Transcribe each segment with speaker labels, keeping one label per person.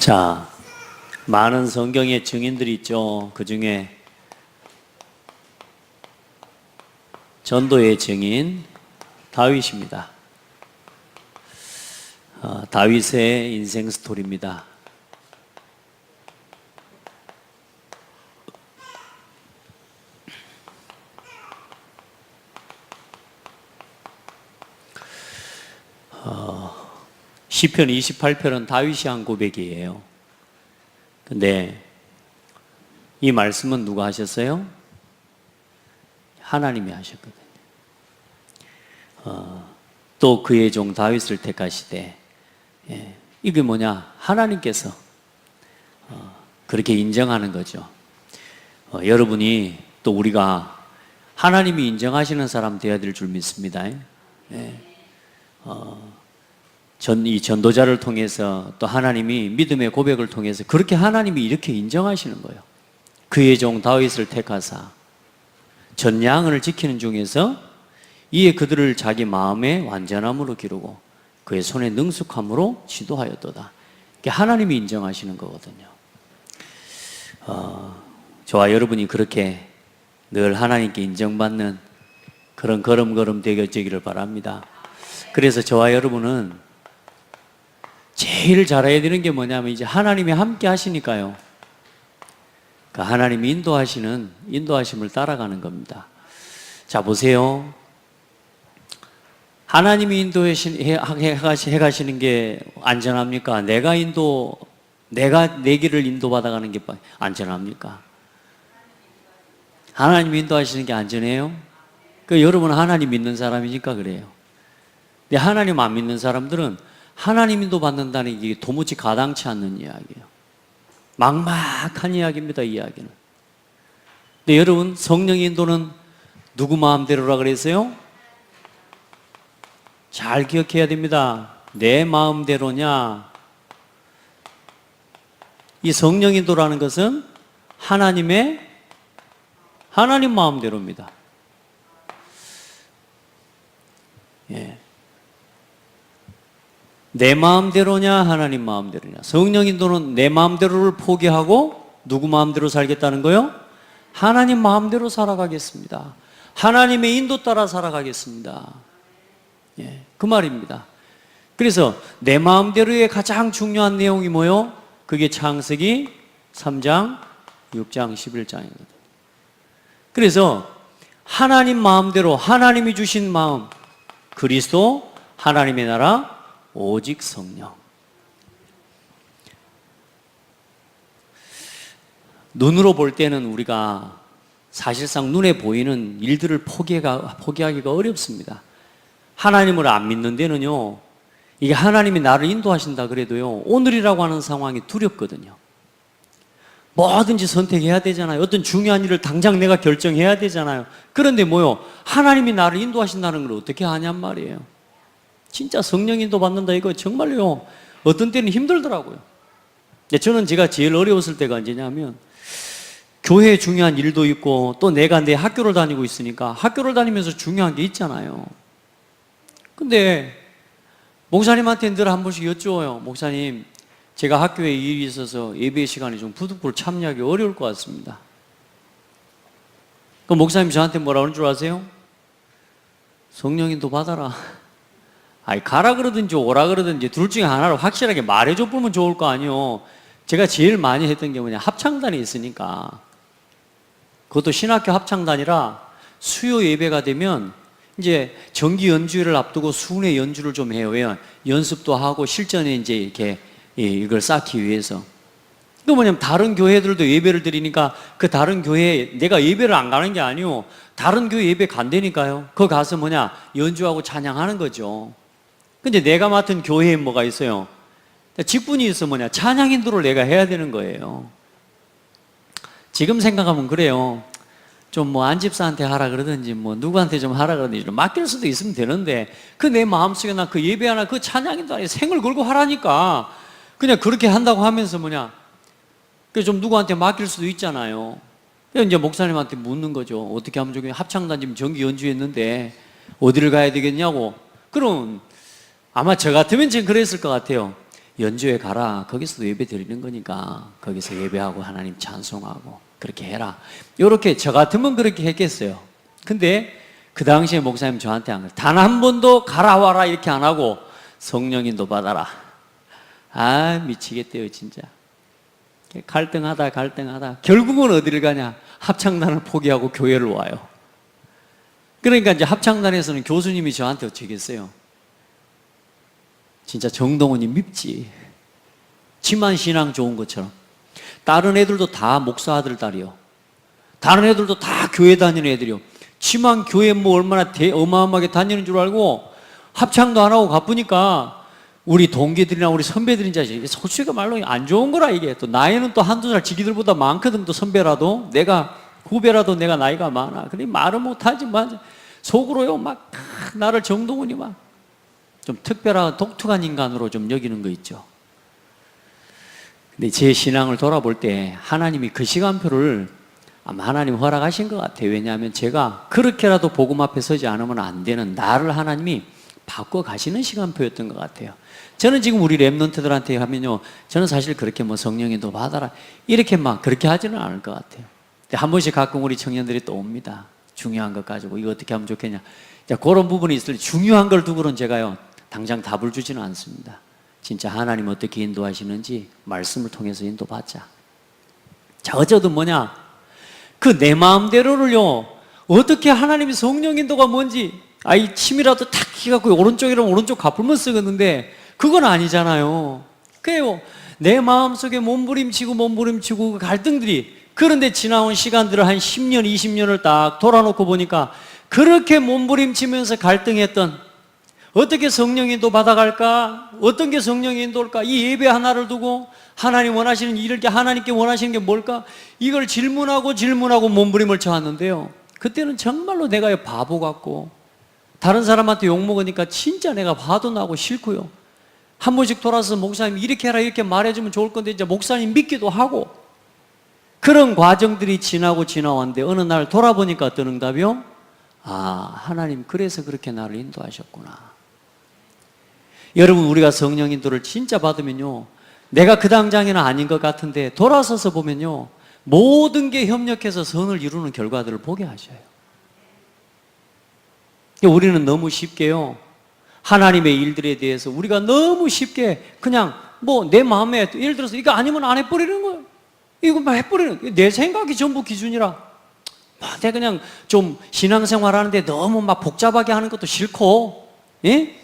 Speaker 1: 자, 많은 성경의 증인들이 있죠. 그 중에 전도의 증인 다윗입니다. 다윗의 인생 스토리입니다. 시편 28편은 다윗이 한 고백이에요. 근데 이 말씀은 누가 하셨어요? 하나님이 하셨거든요. 또 그의 종 다윗을 택하시되, 이게 뭐냐? 하나님께서 그렇게 인정하는 거죠. 여러분이 또 우리가 하나님이 인정하시는 사람 되어야 될 줄 믿습니다. 이 전도자를 통해서 또 하나님이 믿음의 고백을 통해서 그렇게 하나님이 이렇게 인정하시는 거예요. 그의 종 다윗을 택하사 전 양을 지키는 중에서 이에 그들을 자기 마음의 완전함으로 기르고 그의 손의 능숙함으로 지도하였도다. 이게 하나님이 인정하시는 거거든요. 저와 여러분이 그렇게 늘 하나님께 인정받는 그런 걸음걸음 되기를 바랍니다. 그래서 저와 여러분은 제일 잘해야 되는 게 뭐냐면 이제 하나님이 함께 하시니까요. 그 하나님이 인도하시는 인도하심을 따라가는 겁니다. 자, 보세요. 하나님이 인도해가시는 게 안전합니까? 내가 내 길을 인도받아가는 게 안전합니까? 하나님이 인도하시는 게 안전해요? 여러분은 하나님 믿는 사람이니까 그래요. 근데 하나님 안 믿는 사람들은 하나님 인도 받는다는 게 도무지 가당치 않는 이야기예요. 막막한 이야기입니다, 이 이야기는. 근데 여러분, 성령의 인도는 누구 마음대로라 그랬어요? 잘 기억해야 됩니다. 내 마음대로냐? 이 성령 인도라는 것은 하나님 마음대로입니다. 내 마음대로냐 하나님 마음대로냐. 성령 인도는 내 마음대로를 포기하고 누구 마음대로 살겠다는 거요? 하나님 마음대로 살아가겠습니다. 하나님의 인도 따라 살아가겠습니다. 그 말입니다. 그래서 내 마음대로의 가장 중요한 내용이 뭐요? 그게 창세기 3장, 6장, 11장이거든요. 그래서 하나님 마음대로 하나님이 주신 마음, 그리스도, 하나님의 나라, 오직 성령. 눈으로 볼 때는 우리가 사실상 눈에 보이는 일들을 포기하기가 어렵습니다. 하나님을 안 믿는 데는요, 이게 하나님이 나를 인도하신다 그래도요, 오늘이라고 하는 상황이 두렵거든요. 뭐든지 선택해야 되잖아요. 어떤 중요한 일을 당장 내가 결정해야 되잖아요. 그런데 하나님이 나를 인도하신다는 걸 어떻게 하냔 말이에요. 진짜 성령 인도 받는다 이거 정말요, 어떤 때는 힘들더라고요. 저는 제가 제일 어려웠을 때가 언제냐면, 교회에 중요한 일도 있고 또 내가 내 학교를 다니고 있으니까 학교를 다니면서 중요한 게 있잖아요. 근데 목사님한테 늘 한 번씩 여쭈어요. 목사님, 제가 학교에 일이 있어서 예배 시간에 좀 부득불 참여하기 어려울 것 같습니다. 그럼 목사님 저한테 뭐라 그러는 줄 아세요? 성령 인도 받아라. 가라 그러든지 오라 그러든지 둘 중에 하나를 확실하게 말해줘 보면 좋을 거 아니요. 제가 제일 많이 했던 게 합창단에 있으니까, 그것도 신학교 합창단이라 수요 예배가 되면 이제 정기 연주회를 앞두고 수훈의 연주를 좀 해요. 왜요? 연습도 하고 실전에 이제 이렇게 이걸 쌓기 위해서. 또 다른 교회들도 예배를 드리니까 그 다른 교회에 내가 예배를 안 가는 게 아니고 다른 교회 예배 간다니까요. 거기 가서 연주하고 찬양하는 거죠. 근데 내가 맡은 교회에 뭐가 있어요? 직분이 있어 찬양 인도를 내가 해야 되는 거예요. 지금 생각하면 그래요. 좀 안집사한테 하라 그러든지 누구한테 좀 하라 그러든지 좀 맡길 수도 있으면 되는데, 내 마음속에 나 그 예배 하나 그 찬양 인도 안에 생을 걸고 하라니까 그냥 그렇게 한다고 하면서 좀 누구한테 맡길 수도 있잖아요. 그래서 이제 목사님한테 묻는 거죠. 어떻게 하면 좋겠냐. 합창단 지금 정기 연주했는데 어디를 가야 되겠냐고. 그럼 아마 저 같으면 지금 그랬을 것 같아요. 연주회 가라. 거기서도 예배 드리는 거니까 거기서 예배하고 하나님 찬송하고 그렇게 해라. 요렇게 저 같으면 그렇게 했겠어요. 근데 그 당시에 목사님 저한테 단 한 번도 가라 와라 이렇게 안 하고 성령인도 받아라. 아, 미치겠대요 진짜. 갈등하다 결국은 어디를 가냐? 합창단을 포기하고 교회를 와요. 그러니까 이제 합창단에서는 교수님이 저한테 어쩌겠어요? 진짜 정동원이 밉지. 지만 신앙 좋은 것처럼. 다른 애들도 다 목사 아들 딸이요. 다른 애들도 다 교회 다니는 애들이요. 지만 교회 뭐 얼마나 어마어마하게 다니는 줄 알고 합창도 안 하고 가쁘니까 우리 동기들이나 우리 선배들인 자식 솔직히 말로 안 좋은 거라 이게. 또 나이는 또 한두 살 지기들보다 많거든. 또 선배라도 내가 후배라도 내가 나이가 많아. 그러니 말은 못하지 만 속으로요 막 나를 정동원이 막 좀 특별한 독특한 인간으로 좀 여기는 거 있죠. 근데 제 신앙을 돌아볼 때 하나님이 그 시간표를 아마 하나님 허락하신 것 같아요. 왜냐하면 제가 그렇게라도 복음 앞에 서지 않으면 안 되는 나를 하나님이 바꿔 가시는 시간표였던 것 같아요. 저는 지금 우리 랩런트들한테 하면요, 저는 사실 그렇게 뭐 성령인도 받아라 이렇게 막 그렇게 하지는 않을 것 같아요. 근데 한 번씩 가끔 우리 청년들이 또 옵니다. 중요한 것 가지고 이거 어떻게 하면 좋겠냐. 자, 그런 부분이 있을 때 중요한 걸 두고는 제가요 당장 답을 주지는 않습니다. 진짜 하나님 어떻게 인도하시는지 말씀을 통해서 인도받자. 자, 어쨌든 뭐냐, 그 내 마음대로를요 어떻게 하나님의 성령 인도가 뭔지 아이 침이라도 탁 해갖고 오른쪽이라면 오른쪽 가풀면 쓰겠는데 그건 아니잖아요. 그래요. 내 마음속에 몸부림치고 그 갈등들이, 그런데 지나온 시간들을 한 10년 20년을 딱 돌아놓고 보니까 그렇게 몸부림치면서 갈등했던, 어떻게 성령 인도 받아갈까? 어떤 게 성령 인도일까? 이 예배 하나를 두고 하나님 원하시는 이렇게 하나님께 원하시는 게 뭘까? 이걸 질문하고 몸부림을 쳐왔는데요, 그때는 정말로 내가 바보 같고 다른 사람한테 욕먹으니까 진짜 내가 화도 나고 싫고요. 한 번씩 돌아서 목사님 이렇게 해라 이렇게 말해주면 좋을 건데 이제 목사님 믿기도 하고, 그런 과정들이 지나왔는데 어느 날 돌아보니까 어떤 응답이요? 아, 하나님 그래서 그렇게 나를 인도하셨구나. 여러분, 우리가 성령 인도를 진짜 받으면요, 내가 그 당장에는 아닌 것 같은데 돌아서서 보면요 모든 게 협력해서 선을 이루는 결과들을 보게 하셔요. 우리는 너무 쉽게요 하나님의 일들에 대해서 우리가 너무 쉽게 그냥 뭐 내 마음에 예를 들어서 이거 아니면 안 해버리는 거예요. 이거 막 해버리는, 내 생각이 전부 기준이라 내가 그냥 좀 신앙생활 하는데 너무 막 복잡하게 하는 것도 싫고, 예?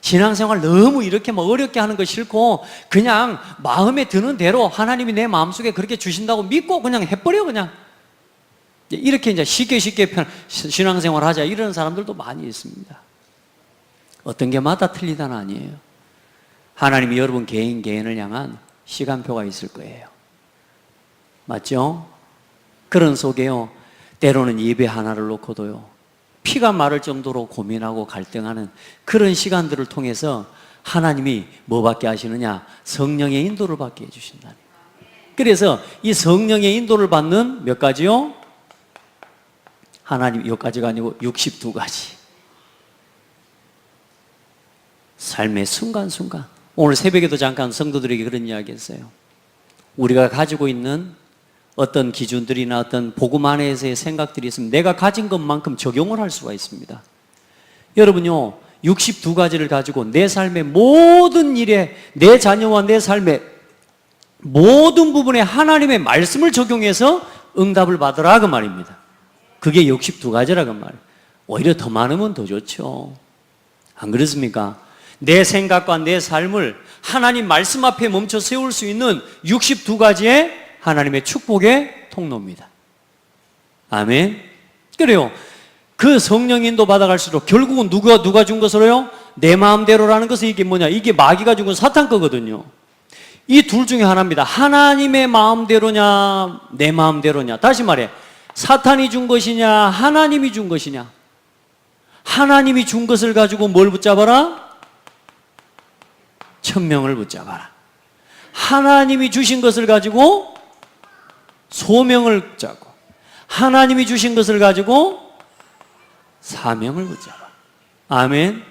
Speaker 1: 신앙생활 너무 이렇게 막 어렵게 하는 거 싫고 그냥 마음에 드는 대로 하나님이 내 마음속에 그렇게 주신다고 믿고 그냥 해버려. 그냥 이렇게 이제 쉽게 신앙생활 하자 이러는 사람들도 많이 있습니다. 어떤 게 맞다 틀리다는 아니에요. 하나님이 여러분 개인을 향한 시간표가 있을 거예요. 맞죠? 그런 속에요 때로는 예배 하나를 놓고도요 피가 마를 정도로 고민하고 갈등하는 그런 시간들을 통해서 하나님이 뭐 받게 하시느냐? 성령의 인도를 받게 해주신다는 거예요. 그래서 이 성령의 인도를 받는 몇 가지요? 하나님 몇 가지가 아니고 62가지 삶의 순간순간. 오늘 새벽에도 잠깐 성도들에게 그런 이야기 했어요. 우리가 가지고 있는 어떤 기준들이나 어떤 복음 안에서의 생각들이 있으면 내가 가진 것만큼 적용을 할 수가 있습니다. 여러분요 62가지를 가지고 내 삶의 모든 일에, 내 자녀와 내 삶의 모든 부분에 하나님의 말씀을 적용해서 응답을 받으라 그 말입니다. 그게 62가지라 그 말이에요. 오히려 더 많으면 더 좋죠. 안 그렇습니까? 내 생각과 내 삶을 하나님 말씀 앞에 멈춰 세울 수 있는 62가지의 하나님의 축복의 통로입니다. 아멘. 그래요. 그 성령 인도 받아갈수록 결국은 누가 준 것으로요? 내 마음대로라는 것은 이게 뭐냐? 이게 마귀가 준 건 사탄 거거든요. 이 둘 중에 하나입니다. 하나님의 마음대로냐, 내 마음대로냐. 다시 말해, 사탄이 준 것이냐, 하나님이 준 것이냐. 하나님이 준 것을 가지고 뭘 붙잡아라? 천명을 붙잡아라. 하나님이 주신 것을 가지고 소명을 붙잡고, 하나님이 주신 것을 가지고 사명을 붙잡아. 아멘.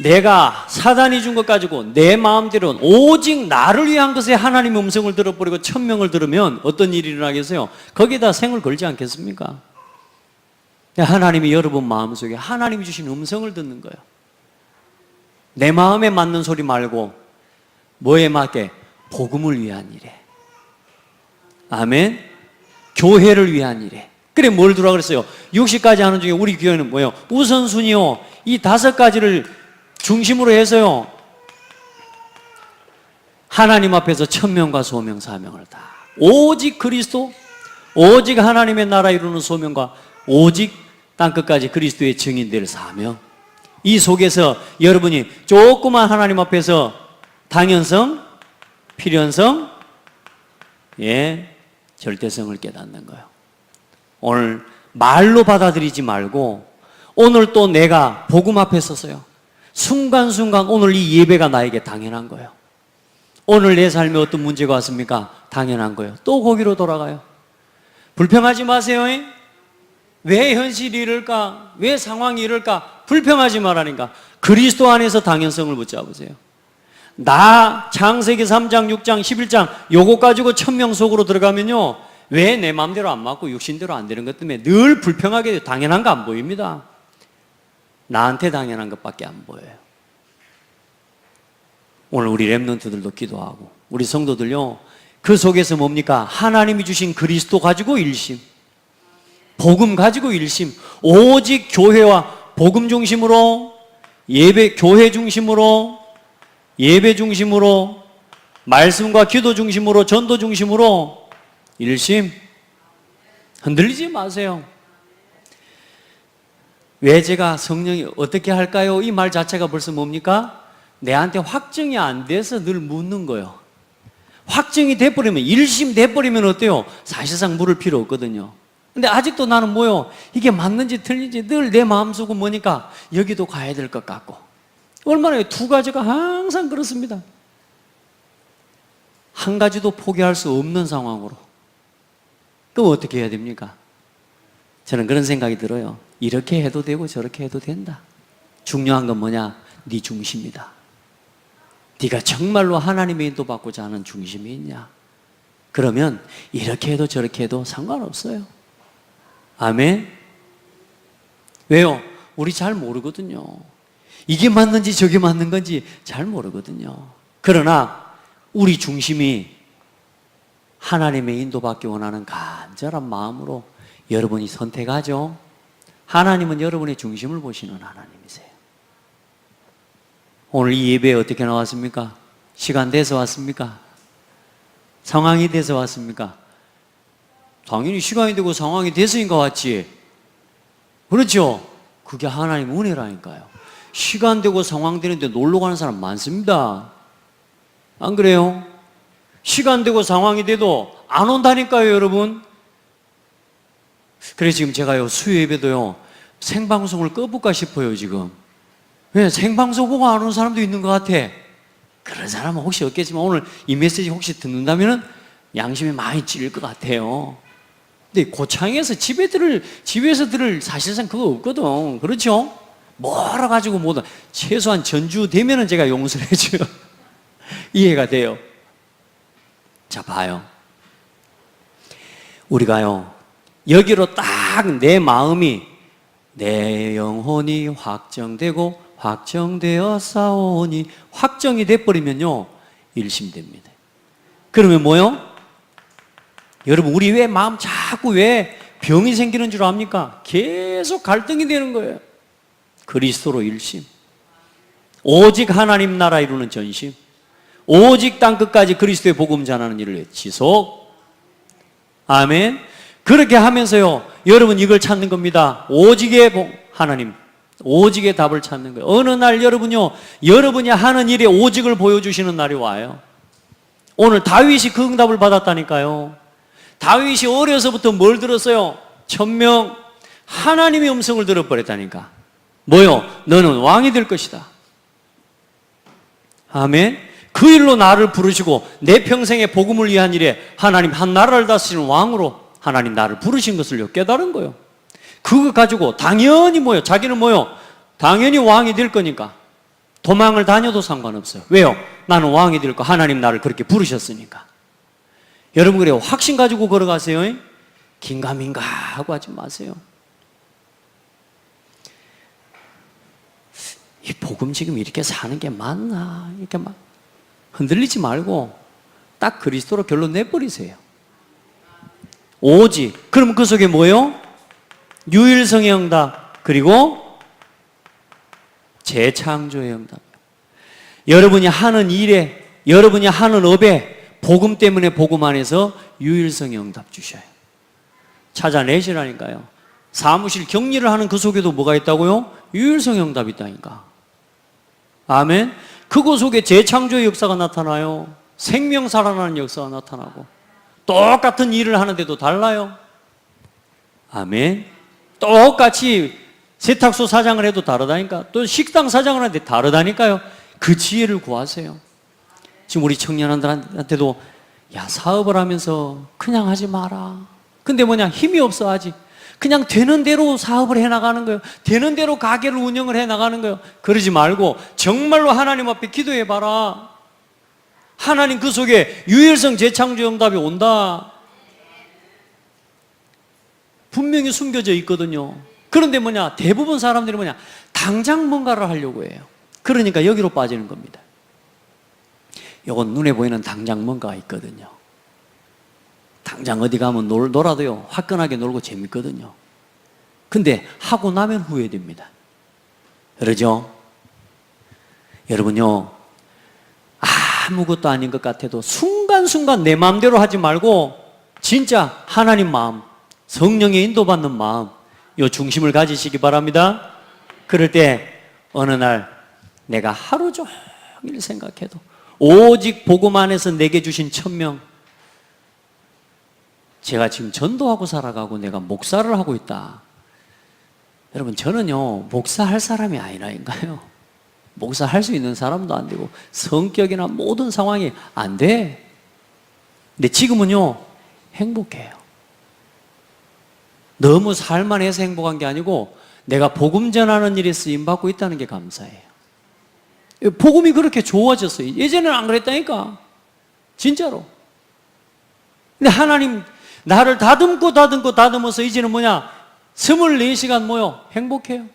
Speaker 1: 내가 사단이 준 것 가지고 내 마음대로 오직 나를 위한 것에 하나님의 음성을 들어버리고 천명을 들으면 어떤 일이 일어나겠어요? 거기에다 생을 걸지 않겠습니까? 하나님이 여러분 마음속에 하나님이 주신 음성을 듣는 거예요. 내 마음에 맞는 소리 말고 뭐에 맞게? 복음을 위한 일에. 아멘. 교회를 위한 일에. 그래 뭘 두라 그랬어요? 60가지 하는 중에 우리 교회는 뭐예요? 우선순위요. 이 5가지를 중심으로 해서요. 하나님 앞에서 천명과 소명 사명을 다. 오직 그리스도, 오직 하나님의 나라 이루는 소명과 오직 땅끝까지 그리스도의 증인될 사명. 이 속에서 여러분이 조그만 하나님 앞에서 당연성, 필연성, 절대성을 깨닫는 거예요. 오늘 말로 받아들이지 말고 오늘 또 내가 복음 앞에 서서요. 순간순간 오늘 이 예배가 나에게 당연한 거예요. 오늘 내 삶에 어떤 문제가 왔습니까? 당연한 거예요. 또 거기로 돌아가요. 불평하지 마세요. 왜 현실이 이럴까? 왜 상황이 이럴까? 불평하지 말라니까. 그리스도 안에서 당연성을 붙잡으세요. 나 창세기 3장, 6장, 11장 요거 가지고 천명 속으로 들어가면요. 왜 내 마음대로 안 맞고 육신대로 안 되는 것 때문에 늘 불평하게 돼요. 당연한 거 안 보입니다. 나한테 당연한 것밖에 안 보여요. 오늘 우리 렘넌트들도 기도하고 우리 성도들요. 그 속에서 뭡니까? 하나님이 주신 그리스도 가지고 일심, 복음 가지고 일심, 오직 교회와 복음 중심으로 예배, 교회 중심으로 예배 중심으로 말씀과 기도 중심으로 전도 중심으로 일심. 흔들리지 마세요. 왜 제가 성령이 어떻게 할까요? 이 말 자체가 벌써 뭡니까? 내한테 확정이 안 돼서 늘 묻는 거예요. 확정이 돼버리면, 일심 돼버리면 어때요? 사실상 물을 필요 없거든요. 근데 아직도 나는 뭐요? 이게 맞는지 틀린지 늘 내 마음속은 뭐니까 여기도 가야 될 것 같고. 얼마나 2가지가 항상 그렇습니다. 한 가지도 포기할 수 없는 상황으로. 그럼 어떻게 해야 됩니까? 저는 그런 생각이 들어요. 이렇게 해도 되고 저렇게 해도 된다. 중요한 건 뭐냐? 네 중심이다. 네가 정말로 하나님의 인도받고자 하는 중심이 있냐? 그러면 이렇게 해도 저렇게 해도 상관없어요. 아멘? 왜요? 우리 잘 모르거든요. 이게 맞는지 저게 맞는 건지 잘 모르거든요. 그러나 우리 중심이 하나님의 인도받기 원하는 간절한 마음으로 여러분이 선택하죠. 하나님은 여러분의 중심을 보시는 하나님이세요. 오늘 이 예배에 어떻게 나왔습니까? 시간 돼서 왔습니까? 상황이 돼서 왔습니까? 당연히 시간이 되고 상황이 돼서인가 왔지. 그렇죠? 그게 하나님의 은혜라니까요. 시간 되고 상황 되는데 놀러 가는 사람 많습니다. 안 그래요? 시간 되고 상황이 돼도 안 온다니까요, 여러분. 그래서 지금 제가요, 수요 예배도요, 생방송을 꺼볼까 싶어요, 지금. 왜? 생방송 보고 안 오는 사람도 있는 것 같아. 그런 사람은 혹시 없겠지만 오늘 이 메시지 혹시 듣는다면 양심이 많이 찔릴 것 같아요. 근데 고창에서 집에서 들을 사실상 그거 없거든. 그렇죠? 뭐라 가지고 못하. 최소한 전주 되면은 제가 용서를 해줘요. 이해가 돼요. 자, 봐요. 우리가요, 여기로 딱 내 마음이, 내 영혼이 확정되고 확정되어 싸우니, 확정이 돼버리면요, 일심됩니다. 그러면 뭐요? 여러분, 우리 왜 마음 자꾸 왜 병이 생기는 줄 압니까? 계속 갈등이 되는 거예요. 그리스도로 일심, 오직 하나님 나라 이루는 전심, 오직 땅끝까지 그리스도의 복음 전하는 일을 지속. 아멘. 그렇게 하면서요, 여러분 이걸 찾는 겁니다. 오직의 하나님, 오직의 답을 찾는 거예요. 어느 날 여러분요, 여러분이 하는 일에 오직을 보여주시는 날이 와요. 오늘 다윗이 그 응답을 받았다니까요. 다윗이 어려서부터 뭘 들었어요? 천명, 하나님의 음성을 들어버렸다니까. 뭐요? 너는 왕이 될 것이다. 아멘. 그 일로 나를 부르시고 내 평생의 복음을 위한 일에 하나님 한 나라를 다스리는 왕으로 하나님 나를 부르신 것을 깨달은 거예요. 그거 가지고 당연히 뭐요? 자기는 뭐요? 당연히 왕이 될 거니까. 도망을 다녀도 상관없어요. 왜요? 나는 왕이 될 거 하나님 나를 그렇게 부르셨으니까. 여러분 그래요. 확신 가지고 걸어가세요. 긴가민가 하고 하지 마세요. 이 복음 지금 이렇게 사는 게 맞나? 이렇게 막 흔들리지 말고 딱 그리스도로 결론 내버리세요. 오직. 그럼 그 속에 뭐예요? 유일성의 응답 그리고 재창조의 응답. 여러분이 하는 일에, 여러분이 하는 업에 복음 때문에 복음 안에서 유일성의 응답 주셔요. 찾아내시라니까요. 사무실 격리를 하는 그 속에도 뭐가 있다고요? 유일성의 응답이 있다니까. 아멘. 그거 속에 재창조의 역사가 나타나요. 생명 살아나는 역사가 나타나고 똑같은 일을 하는데도 달라요. 아멘. 똑같이 세탁소 사장을 해도 다르다니까. 또 식당 사장을 하는데 다르다니까요. 그 지혜를 구하세요. 지금 우리 청년들한테도 야, 사업을 하면서 그냥 하지 마라. 근데 뭐냐, 힘이 없어 하지. 그냥 되는 대로 사업을 해나가는 거예요. 되는 대로 가게를 운영을 해나가는 거예요. 그러지 말고 정말로 하나님 앞에 기도해봐라. 하나님 그 속에 유일성 재창조 응답이 온다. 분명히 숨겨져 있거든요. 그런데 뭐냐, 대부분 사람들이 뭐냐, 당장 뭔가를 하려고 해요. 그러니까 여기로 빠지는 겁니다. 이건 눈에 보이는 당장 뭔가가 있거든요. 당장 어디 가면 놀아도요, 화끈하게 놀고 재밌거든요. 근데 하고 나면 후회됩니다. 그러죠? 여러분요, 아무것도 아닌 것 같아도 순간순간 내 마음대로 하지 말고 진짜 하나님 마음, 성령의 인도받는 마음, 요 중심을 가지시기 바랍니다. 그럴 때 어느 날 내가 하루 종일 생각해도 오직 복음 안에서 내게 주신 1000명, 제가 지금 전도하고 살아가고 내가 목사를 하고 있다. 여러분, 저는요, 목사할 사람이 아니라니까요. 목사할 수 있는 사람도 안 되고 성격이나 모든 상황이 안 돼. 근데 지금은요, 행복해요. 너무 살만 해서 행복한 게 아니고 내가 복음 전하는 일에 쓰임받고 있다는 게 감사해요. 복음이 그렇게 좋아졌어요. 예전에는 안 그랬다니까. 진짜로. 근데 하나님 나를 다듬어서 이제는 뭐냐, 24시간 뭐요? 행복해요.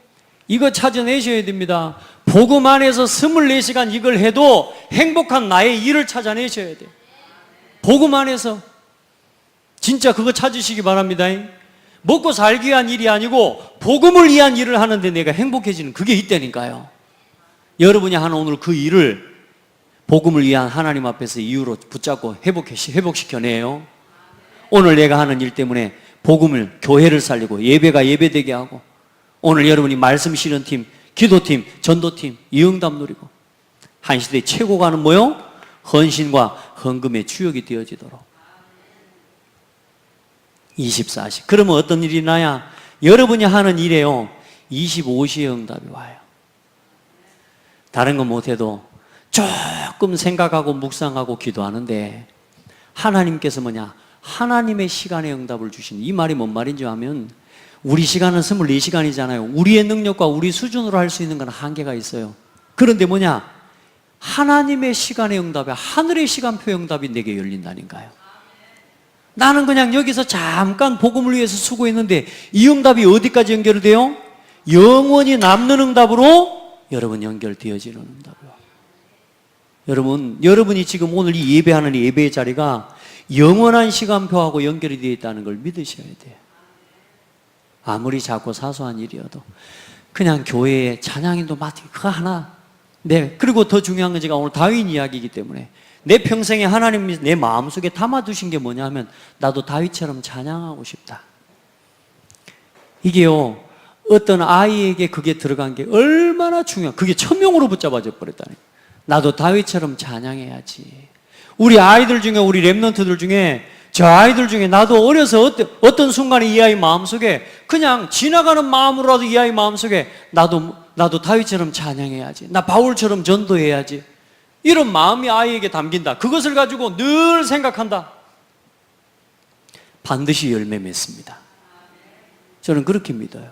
Speaker 1: 이거 찾아내셔야 됩니다. 복음 안에서 24시간 이걸 해도 행복한 나의 일을 찾아내셔야 돼요. 복음 안에서 진짜 그거 찾으시기 바랍니다. 먹고 살기 위한 일이 아니고 복음을 위한 일을 하는데 내가 행복해지는 그게 있다니까요. 여러분이 하는 오늘 그 일을 복음을 위한 하나님 앞에서 이유로 붙잡고 회복시켜내요. 오늘 내가 하는 일 때문에 복음을, 교회를 살리고 예배가 예배되게 하고, 오늘 여러분이 말씀 실현팀, 기도팀, 전도팀, 이 응답 누리고, 한 시대의 최고가는 뭐요? 헌신과 헌금의 주역이 되어지도록. 24시. 그러면 어떤 일이 나야? 여러분이 하는 일에요, 25시의 응답이 와요. 다른 건 못해도 조금 생각하고 묵상하고 기도하는데 하나님께서 뭐냐? 하나님의 시간의 응답을 주신, 이 말이 뭔 말인지 하면, 우리 시간은 24시간이잖아요. 우리의 능력과 우리 수준으로 할 수 있는 건 한계가 있어요. 그런데 뭐냐? 하나님의 시간의 응답에, 하늘의 시간표 응답이 내게 열린다니까요. 나는 그냥 여기서 잠깐 복음을 위해서 수고했는데 이 응답이 어디까지 연결돼요? 영원히 남는 응답으로 여러분 연결되어지는 응답이요. 여러분이 지금 오늘 이 예배하는 이 예배의 자리가 영원한 시간표하고 연결이 되어 있다는 걸 믿으셔야 돼요. 아무리 작고 사소한 일이어도 그냥 교회에 찬양인도 맡기고 그거 하나. 네. 그리고 더 중요한 건 제가 오늘 다윗 이야기이기 때문에 내 평생에 하나님이 내 마음속에 담아두신 게 뭐냐 하면 나도 다윗처럼 찬양하고 싶다. 이게요, 어떤 아이에게 그게 들어간 게 얼마나 그게 천명으로 붙잡아져 버렸다니. 나도 다윗처럼 찬양해야지. 우리 아이들 중에, 우리 랩런트들 중에, 저 아이들 중에 나도 어려서 어떤 순간에 이 아이 마음속에 그냥 지나가는 마음으로라도 이 아이 마음속에 나도 다윗처럼 찬양해야지. 나 바울처럼 전도해야지. 이런 마음이 아이에게 담긴다. 그것을 가지고 늘 생각한다. 반드시 열매 맺습니다. 저는 그렇게 믿어요.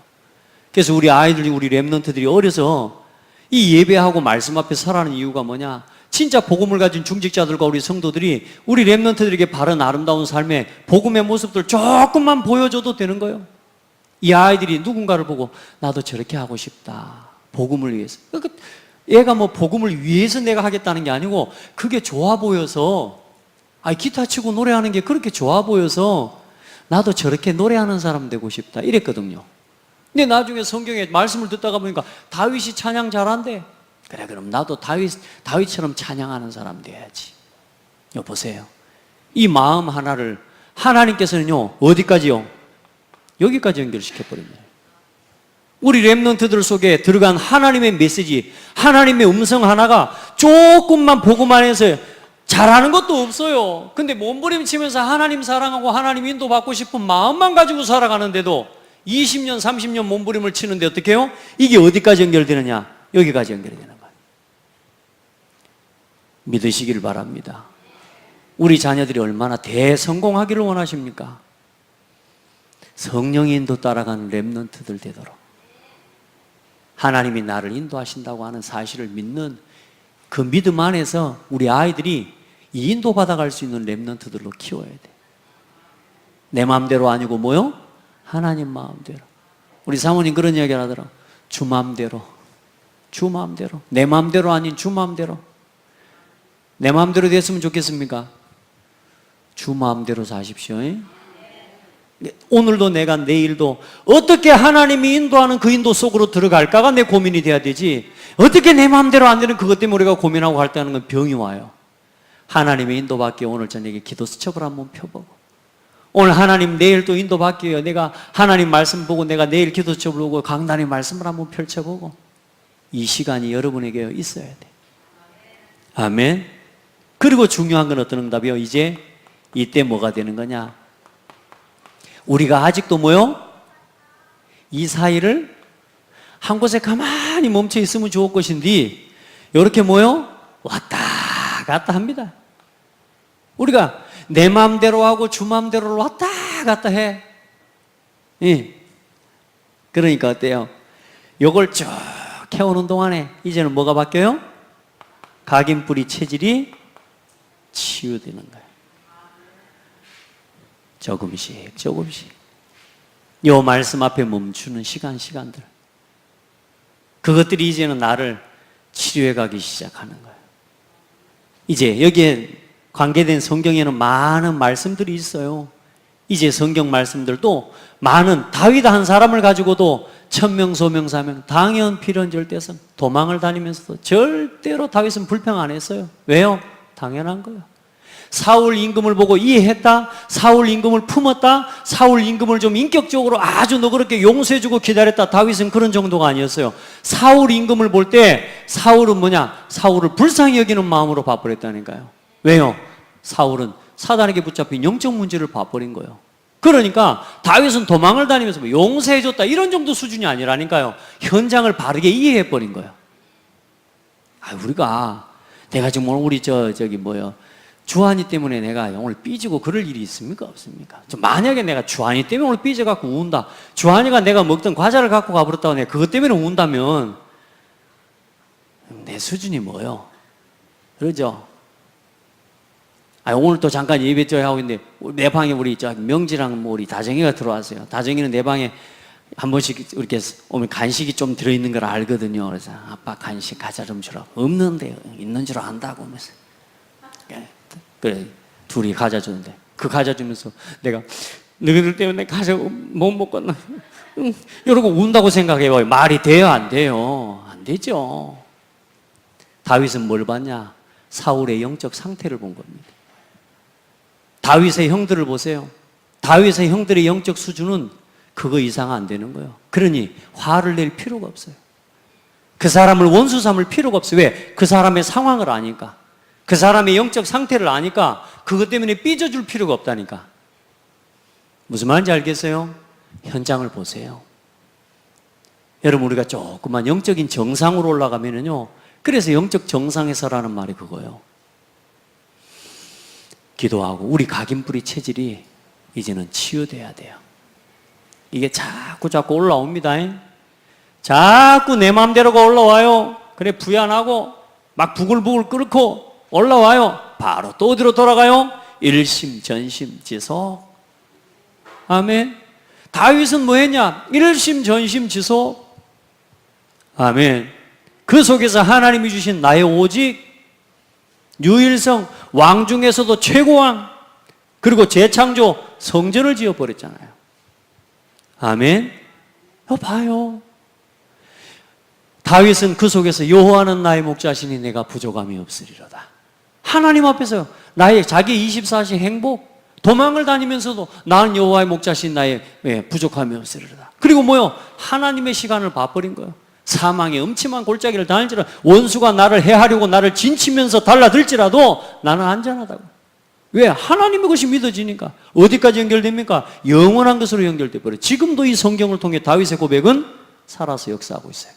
Speaker 1: 그래서 우리 아이들이, 우리 랩런트들이 어려서 이 예배하고 말씀 앞에 서라는 이유가 뭐냐? 진짜 복음을 가진 중직자들과 우리 성도들이 우리 렘넌트들에게 바른 아름다운 삶의 복음의 모습들 조금만 보여줘도 되는 거예요. 이 아이들이 누군가를 보고 나도 저렇게 하고 싶다. 복음을 위해서. 그러니까 얘가 뭐 복음을 위해서 내가 하겠다는 게 아니고 그게 좋아 보여서, 기타 치고 노래하는 게 그렇게 좋아 보여서 나도 저렇게 노래하는 사람 되고 싶다 이랬거든요. 근데 나중에 성경에 말씀을 듣다가 보니까 다윗이 찬양 잘한대. 그래, 그럼 나도 다윗처럼 찬양하는 사람 돼야지. 보세요. 이 마음 하나를 하나님께서는요, 어디까지요? 여기까지 연결시켜버립니다. 우리 렘넌트들 속에 들어간 하나님의 메시지, 하나님의 음성 하나가 조금만 복음만 해서 잘하는 것도 없어요. 근데 몸부림치면서 하나님 사랑하고 하나님 인도받고 싶은 마음만 가지고 살아가는데도 20년, 30년 몸부림을 치는데 어떻게 해요? 이게 어디까지 연결되느냐? 여기까지 연결이 되는 거예요. 믿으시길 바랍니다. 우리 자녀들이 얼마나 대성공하기를 원하십니까? 성령의 인도 따라가는 렘넌트들 되도록 하나님이 나를 인도하신다고 하는 사실을 믿는 그 믿음 안에서 우리 아이들이 이 인도받아갈 수 있는 렘넌트들로 키워야 돼. 내 마음대로 아니고 뭐요? 하나님 마음대로. 우리 사모님 그런 이야기를 하더라. 주 마음대로. 주 마음대로. 내 마음대로 아닌 주 마음대로. 내 마음대로 됐으면 좋겠습니까? 주 마음대로 사십시오. 오늘도 내가 내일도 어떻게 하나님이 인도하는 그 인도 속으로 들어갈까가 내 고민이 돼야 되지, 어떻게 내 마음대로 안 되는 그것 때문에 우리가 고민하고 할 때 하는 건 병이 와요. 하나님의 인도받기에 오늘 저녁에 기도 수첩을 한번 펴보고, 오늘 하나님 내일 또 인도받기에 내가 하나님 말씀 보고 내가 내일 기도 수첩을 보고 강단의 말씀을 한번 펼쳐보고, 이 시간이 여러분에게 있어야 돼. 아멘. 그리고 중요한 건 어떤 응답이요? 이제 이때 뭐가 되는 거냐? 우리가 아직도 뭐요? 이 사이를 한 곳에 가만히 멈춰 있으면 좋을 것인데 이렇게 뭐요? 왔다 갔다 합니다. 우리가 내 마음대로 하고 주 마음대로 왔다 갔다 해. 그러니까 어때요? 요걸 쭉 해오는 동안에 이제는 뭐가 바뀌어요? 각인뿌리 체질이 치유되는 거예요. 조금씩 조금씩 요 말씀 앞에 멈추는 시간들, 그것들이 이제는 나를 치료해 가기 시작하는 거예요. 이제 여기에 관계된 성경에는 많은 말씀들이 있어요. 이제 성경 말씀들도 많은, 다윗 한 사람을 가지고도 천명 소명 사명 당연 필연 절대성 도망을 다니면서도 절대로 다윗은 불평 안 했어요. 왜요? 당연한 거예요. 사울 임금을 보고 이해했다, 사울 임금을 품었다, 사울 임금을 좀 인격적으로 아주 너그럽게 용서해주고 기다렸다. 다윗은 그런 정도가 아니었어요. 사울 임금을 볼 때 사울은 뭐냐? 사울을 불쌍히 여기는 마음으로 봐버렸다니까요. 왜요? 사울은 사단에게 붙잡힌 영적 문제를 봐버린 거예요. 그러니까 다윗은 도망을 다니면서 뭐 용서해줬다 이런 정도 수준이 아니라니까요. 현장을 바르게 이해해버린 거예요. 우리가 내가 지금 오늘 우리 주한이 때문에 내가 오늘 삐지고 그럴 일이 있습니까? 없습니까? 만약에 내가 주한이 때문에 오늘 삐져갖고 운다, 주한이가 내가 먹던 과자를 갖고 가버렸다고 내가 그것 때문에 운다면 내 수준이 뭐요? 그러죠? 오늘 또 잠깐 예배 하고 있는데 내 방에 우리 명지랑 우리 다정이가 들어왔어요. 다정이는 내 방에 한 번씩 이렇게 오면 간식이 좀 들어있는 걸 알거든요. 그래서 아빠 간식 과자 좀 주라. 없는데 있는 줄 안다고 하면서. 그래, 둘이 과자 주는데 그 과자 주면서 내가 너희들 때문에 과자 못 먹겠나 이러고 운다고 생각해봐요. 말이 돼요? 안 돼요? 안 되죠. 다윗은 뭘 봤냐? 사울의 영적 상태를 본 겁니다. 다윗의 형들을 보세요. 다윗의 형들의 영적 수준은 그거 이상 안 되는 거예요. 그러니 화를 낼 필요가 없어요. 그 사람을 원수 삼을 필요가 없어요. 왜? 그 사람의 상황을 아니까, 그 사람의 영적 상태를 아니까 그것 때문에 삐져줄 필요가 없다니까. 무슨 말인지 알겠어요? 현장을 보세요. 여러분, 우리가 조금만 영적인 정상으로 올라가면은요, 그래서 영적 정상에서라는 말이 그거예요. 기도하고 우리 각인뿌리 체질이 이제는 치유돼야 돼요. 이게 자꾸 올라옵니다. 자꾸 내 마음대로가 올라와요. 그래 부ян하고 막 부글부글 끓고 올라와요. 바로 또 어디로 돌아가요? 일심전심지속. 아멘. 다윗은 뭐 했냐? 일심전심지속. 아멘. 그 속에서 하나님이 주신 나의 오직 유일성, 왕 중에서도 최고왕, 그리고 재창조 성전을 지어버렸잖아요. 아멘. 봐요. 다윗은 그 속에서 여호와는 나의 목자시니 내가 부족함이 없으리로다. 하나님 앞에서 나의 자기 24시 행복, 도망을 다니면서도 나는 여호와의 목자신 나의 부족함이 없으리로다. 그리고 뭐요? 하나님의 시간을 봐버린 거예요. 사망의 음침한 골짜기를 다닐지라도 원수가 나를 해하려고 나를 진치면서 달라들지라도 나는 안전하다고. 왜? 하나님의 것이 믿어지니까. 어디까지 연결됩니까? 영원한 것으로 연결돼 버려요. 지금도 이 성경을 통해 다윗의 고백은 살아서 역사하고 있어요.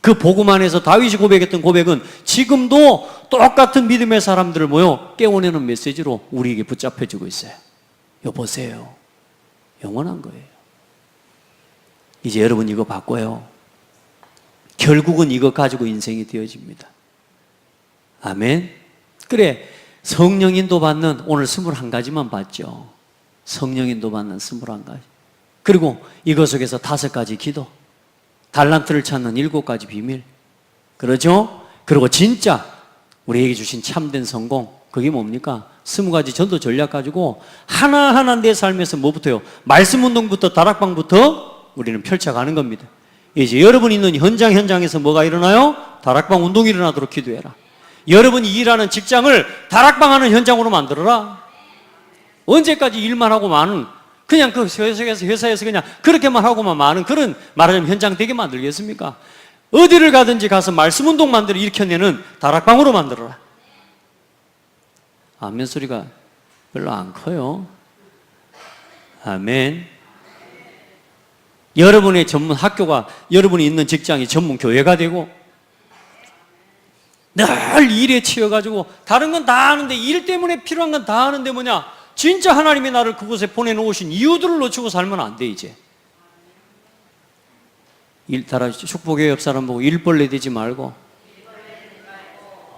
Speaker 1: 그 복음 안에서 다윗이 고백했던 고백은 지금도 똑같은 믿음의 사람들을 모여 깨워내는 메시지로 우리에게 붙잡혀지고 있어요. 여보세요. 영원한 거예요. 이제 여러분 이거 바꿔요. 결국은 이거 가지고 인생이 되어집니다. 아멘. 그래, 성령 인도 받는 오늘 21가지만 봤죠. 성령 인도 받는 21가지. 그리고 이것 속에서 5가지 기도, 달란트를 찾는 7가지 비밀, 그러죠? 그리고 진짜 우리에게 주신 참된 성공, 그게 뭡니까? 20가지 전도 전략 가지고 하나하나 내 삶에서 뭐부터요? 말씀 운동부터 다락방부터 우리는 펼쳐가는 겁니다. 이제 여러분이 있는 현장에서 뭐가 일어나요? 다락방 운동이 일어나도록 기도해라. 여러분이 일하는 직장을 다락방하는 현장으로 만들어라. 언제까지 일만 하고 많은, 그냥 그 회사에서 그냥 그렇게만 하고만 많은 그런 말하자면 현장 되게 만들겠습니까? 어디를 가든지 가서 말씀 운동 만들어 일으켜내는 다락방으로 만들어라. 아멘 소리가 별로 안 커요. 아멘. 여러분의 전문 학교가, 여러분이 있는 직장이 전문 교회가 되고 늘 일에 치여가지고 다른 건 다 하는데 일 때문에 필요한 건 다 하는데 뭐냐? 진짜 하나님이 나를 그곳에 보내놓으신 이유들을 놓치고 살면 안 돼. 이제 일 따라 축복의 옆 사람 보고 일벌레 되지 말고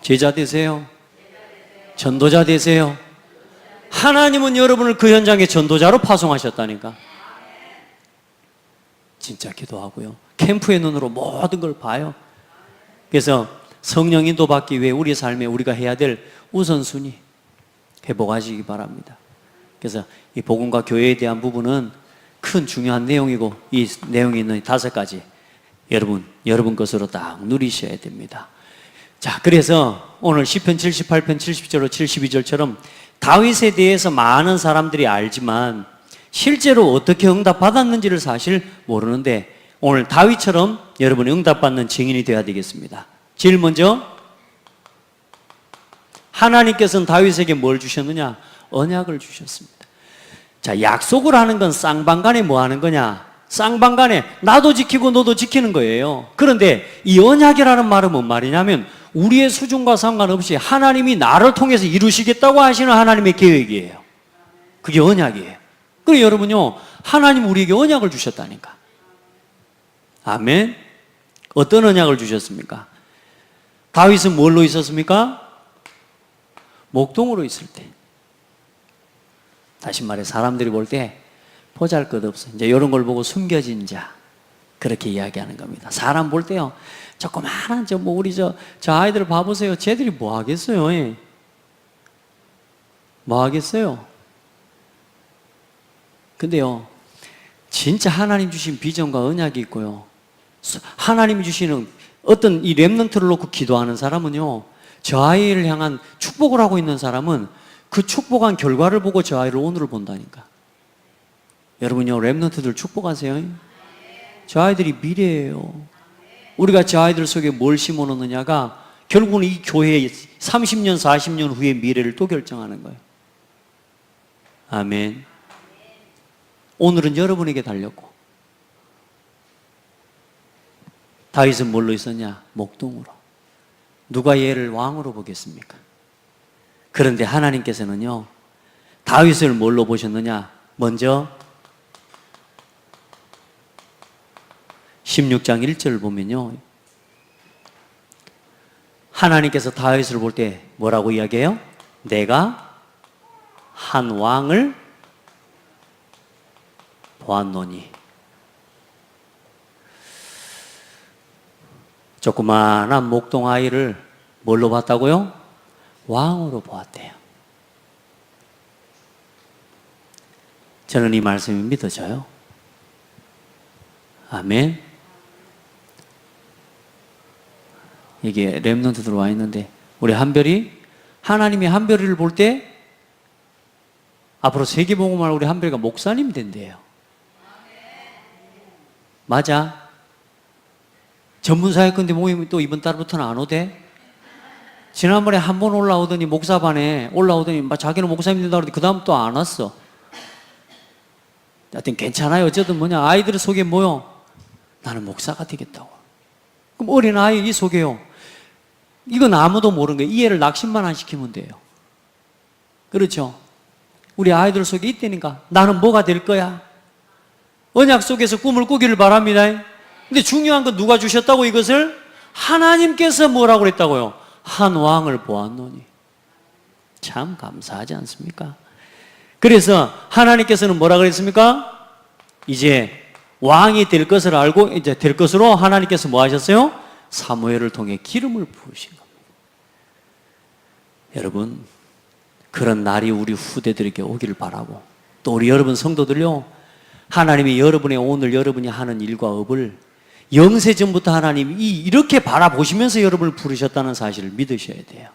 Speaker 1: 제자 되세요. 전도자 되세요. 하나님은 여러분을 그 현장의 전도자로 파송하셨다니까. 진짜 기도하고요. 캠프의 눈으로 모든 걸 봐요. 그래서 성령 인도 받기 위해 우리 삶에 우리가 해야 될 우선순위 회복하시기 바랍니다. 그래서 이 복음과 교회에 대한 부분은 큰 중요한 내용이고 이 내용이 있는 5가지 여러분 것으로 딱 누리셔야 됩니다. 자, 그래서 오늘 시편 78편 70절로 72절처럼 다윗에 대해서 많은 사람들이 알지만 실제로 어떻게 응답받았는지를 사실 모르는데 오늘 다윗처럼 여러분이 응답받는 증인이 되어야 되겠습니다. 제일 먼저 하나님께서는 다윗에게 뭘 주셨느냐? 언약을 주셨습니다. 자, 약속을 하는 건 쌍방간에 뭐 하는 거냐? 쌍방간에 나도 지키고 너도 지키는 거예요. 그런데 이 언약이라는 말은 뭔 말이냐면 우리의 수준과 상관없이 하나님이 나를 통해서 이루시겠다고 하시는 하나님의 계획이에요. 그게 언약이에요. 그리고 여러분요, 하나님 우리에게 언약을 주셨다니까. 아멘. 어떤 언약을 주셨습니까? 다윗은 뭘로 있었습니까? 목동으로 있을 때. 다시 말해 사람들이 볼 때 보잘것없어. 이제 이런 걸 보고 숨겨진 자, 그렇게 이야기하는 겁니다. 사람 볼 때요, 조그마한 우리 저 아이들 봐보세요. 쟤들이 뭐 하겠어요? 예? 뭐 하겠어요? 근데요, 진짜 하나님 주신 비전과 언약이 있고요, 하나님이 주시는 어떤 이 렘넌트를 놓고 기도하는 사람은요, 저 아이를 향한 축복을 하고 있는 사람은 그 축복한 결과를 보고 저 아이를 오늘을 본다니까. 여러분요, 렘넌트들 축복하세요. 저 아이들이 미래예요. 우리가 저 아이들 속에 뭘 심어놓느냐가 결국은 이 교회의 30년, 40년 후의 미래를 또 결정하는 거예요. 아멘. 오늘은 여러분에게 달렸고, 다윗은 뭘로 있었냐? 목동으로. 누가 얘를 왕으로 보겠습니까? 그런데 하나님께서는요, 다윗을 뭘로 보셨느냐? 먼저 16장 1절을 보면요, 하나님께서 다윗을 볼 때 뭐라고 이야기해요? 내가 한 왕을 보았노니. 조그마한 목동아이를 뭘로 봤다고요? 왕으로 보았대요. 저는 이 말씀이 믿어져요. 아멘. 이게 렘넌트들 와 있는데, 우리 한별이, 하나님이 한별이를 볼 때 앞으로 세계복음할 우리 한별이가 목사님 된대요. 맞아. 전문사역근데 모임이 또 이번 달부터는 안 오대? 지난번에 한 번 올라오더니 목사반에 올라오더니 막 자기는 목사님 된다고 그러더니 그 다음 또 안 왔어. 하여튼 괜찮아요. 어쨌든 뭐냐, 아이들 속에 뭐요? 나는 목사가 되겠다고. 그럼 어린아이 이 속에요, 이건 아무도 모르는 거예요. 이해를 낙심만 안 시키면 돼요. 그렇죠? 우리 아이들 속에 있다니까. 나는 뭐가 될 거야? 언약 속에서 꿈을 꾸기를 바랍니다. 근데 중요한 건 누가 주셨다고? 이것을 하나님께서 뭐라고 그랬다고요? 한 왕을 보았노니. 참 감사하지 않습니까? 그래서 하나님께서는 뭐라 그랬습니까? 이제 왕이 될 것을 알고 이제 될 것으로 하나님께서 뭐 하셨어요? 사무엘을 통해 기름을 부으신 겁니다. 여러분, 그런 날이 우리 후대들에게 오기를 바라고, 또 우리 여러분 성도들요, 하나님이 여러분의 오늘 여러분이 하는 일과 업을 영세전부터 하나님이 이렇게 바라보시면서 여러분을 부르셨다는 사실을 믿으셔야 돼요.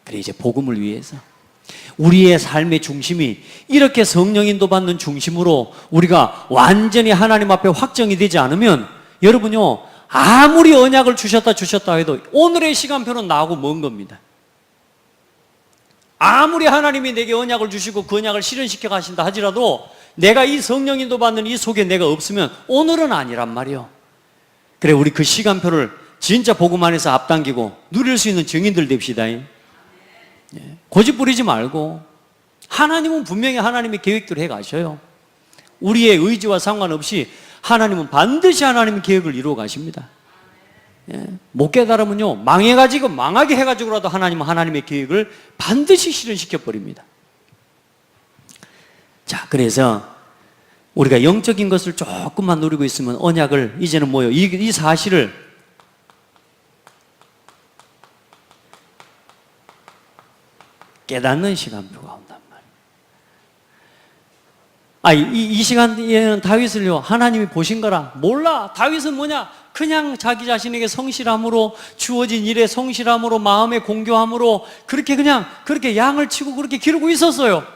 Speaker 1: 그래, 이제 복음을 위해서 우리의 삶의 중심이 이렇게 성령 인도받는 중심으로 우리가 완전히 하나님 앞에 확정이 되지 않으면, 여러분요, 아무리 언약을 주셨다 해도 오늘의 시간표는 나하고 먼 겁니다. 아무리 하나님이 내게 언약을 주시고 그 언약을 실현시켜 가신다 하지라도 내가 이 성령 인도받는 이 속에 내가 없으면 오늘은 아니란 말이요. 그래, 우리 그 시간표를 진짜 복음 안에서 앞당기고 누릴 수 있는 증인들 됩시다. 고집 부리지 말고, 하나님은 분명히 하나님의 계획대로 해 가셔요. 우리의 의지와 상관없이 하나님은 반드시 하나님의 계획을 이루어 가십니다. 못 깨달으면요, 망하게 해가지고라도 하나님은 하나님의 계획을 반드시 실현시켜 버립니다. 자, 그래서 우리가 영적인 것을 조금만 누리고 있으면 언약을 이제는 뭐요? 이 사실을 깨닫는 시간표가 온단 말이에요. 이 시간에는 다윗을요, 하나님이 보신 거라. 몰라. 다윗은 뭐냐? 그냥 자기 자신에게 성실함으로, 주어진 일에 성실함으로, 마음의 공교함으로 그렇게 양을 치고 그렇게 기르고 있었어요.